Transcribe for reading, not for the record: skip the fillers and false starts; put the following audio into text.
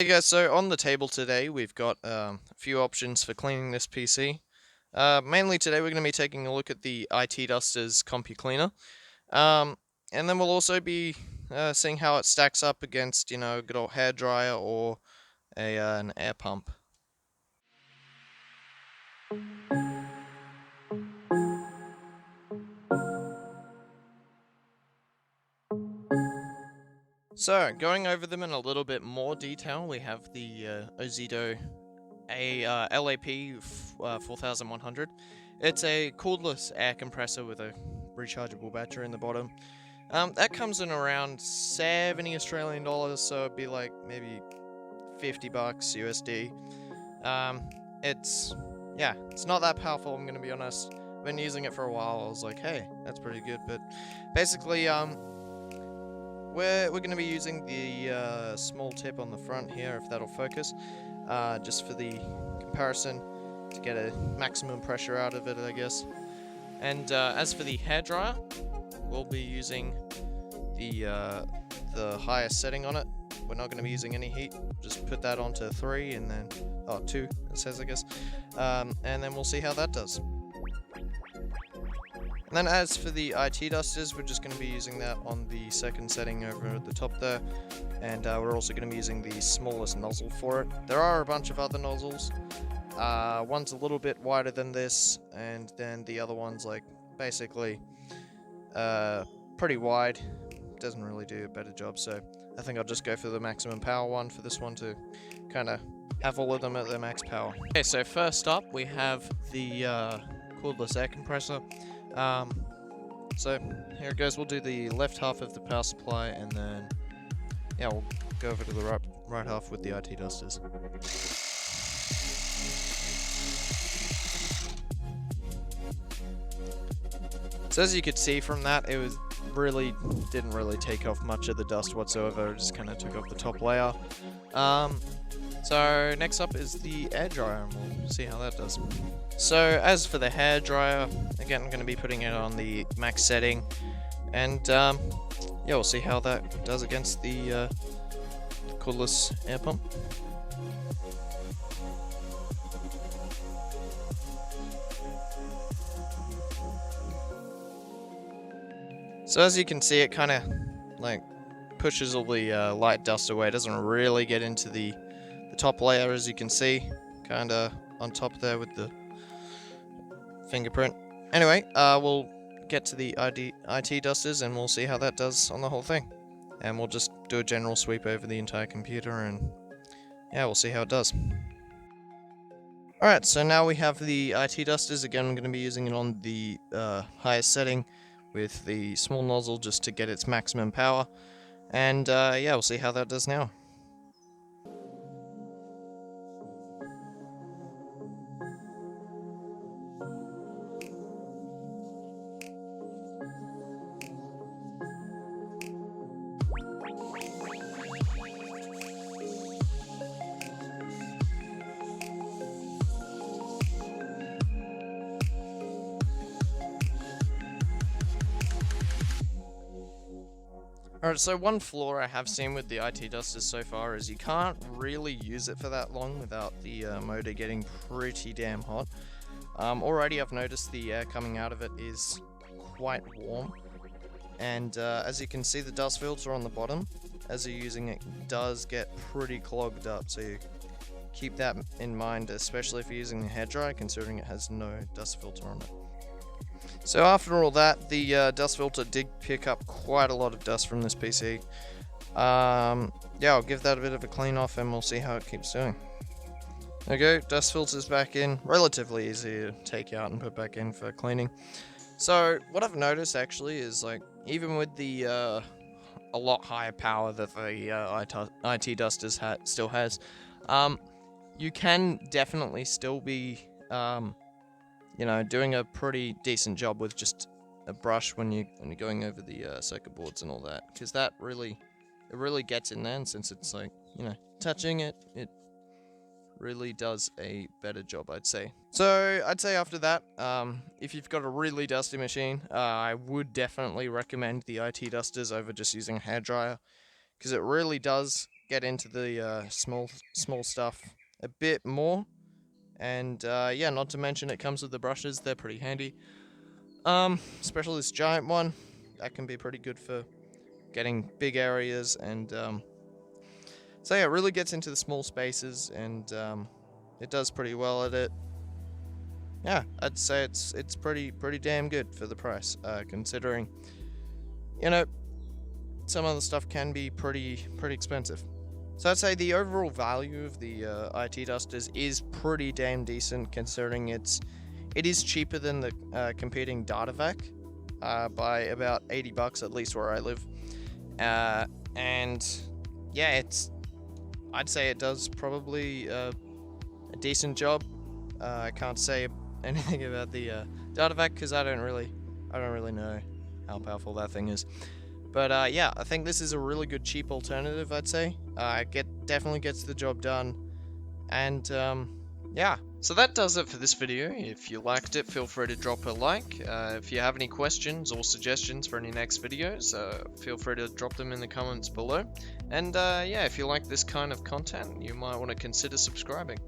Hey guys, so on the table today we've got a few options for cleaning this PC. Mainly today we're going to be taking a look at the IT Duster's CompuCleaner. Um, and then we'll also be seeing how it stacks up against, a good old hairdryer or an air pump. So, going over them in a little bit more detail, we have the Ozito LAP 4100. It's a cordless air compressor with a rechargeable battery in the bottom. That comes in around 70 Australian dollars, so it'd be like maybe 50 bucks USD. It's not that powerful, I'm gonna be honest. I've been using it for a while. I was like, hey, that's pretty good. But basically, we're gonna be using the small tip on the front here, if that'll focus, just for the comparison to get a maximum pressure out of it, I guess. And as for the hairdryer, we'll be using the highest setting on it. We're not going to be using any heat. Just put that onto 3 and then 2 it says, I guess, and then we'll see how that does. And then as for the IT dusters, we're just going to be using that on the second setting over at the top there, and we're also going to be using the smallest nozzle for it. There are a bunch of other nozzles. One's a little bit wider than this, and then the other one's like basically pretty wide. Doesn't really do a better job, so I think I'll just go for the maximum power one for this one to kind of have all of them at their max power. Okay, so first up we have the Cordless Air Compressor. So here it goes. We'll do the left half of the power supply, and then we'll go over to the right half with the IT dusters. So as you could see from that, it didn't really take off much of the dust whatsoever. It just kind of took off the top layer. So next up is the air dryer, and we'll see how that does. So as for the hair dryer, again, I'm going to be putting it on the max setting, and we'll see how that does against the cordless air pump. So as you can see, it kind of like pushes all the light dust away. It doesn't really get into the top layer, as you can see, kind of on top there with the fingerprint. Anyway, we'll get to the IT dusters and we'll see how that does on the whole thing. And we'll just do a general sweep over the entire computer, and we'll see how it does. Alright, so now we have the IT dusters. Again, I'm going to be using it on the highest setting with the small nozzle just to get its maximum power. And we'll see how that does now. Alright, so one flaw I have seen with the IT dusters so far is you can't really use it for that long without the motor getting pretty damn hot. Already I've noticed the air coming out of it is quite warm, and as you can see, the dust filter on the bottom, as you're using it, does get pretty clogged up, so you keep that in mind, especially if you're using the hairdryer, considering it has no dust filter on it. So after all that, the dust filter did pick up quite a lot of dust from this PC. I'll give that a bit of a clean off and we'll see how it keeps doing. There we go, dust filter's back in. Relatively easy to take out and put back in for cleaning. So what I've noticed actually is, like, even with the a lot higher power that the IT dusters still has, you can definitely still be doing a pretty decent job with just a brush when you're going over the circuit boards and all that, because it really gets in there, and since it's like, touching it, it really does a better job, I'd say. So I'd say after that, if you've got a really dusty machine, I would definitely recommend the IT dusters over just using a hairdryer, because it really does get into the small stuff a bit more. And yeah, not to mention it comes with the brushes. They're pretty handy. Especially this giant one. That can be pretty good for getting big areas. And so yeah, it really gets into the small spaces, and it does pretty well at it. Yeah, I'd say it's pretty damn good for the price, considering, you know, some of the stuff can be pretty expensive. So I'd say the overall value of the IT dusters is pretty damn decent, considering it is cheaper than the competing Datavac by about $80 at least where I live, and yeah, I'd say it does probably a decent job. I can't say anything about the Datavac because I don't really know how powerful that thing is. But yeah, I think this is a really good cheap alternative, I'd say. Definitely gets the job done. And yeah. So that does it for this video. If you liked it, feel free to drop a like. If you have any questions or suggestions for any next videos, feel free to drop them in the comments below. And yeah, if you like this kind of content, you might want to consider subscribing.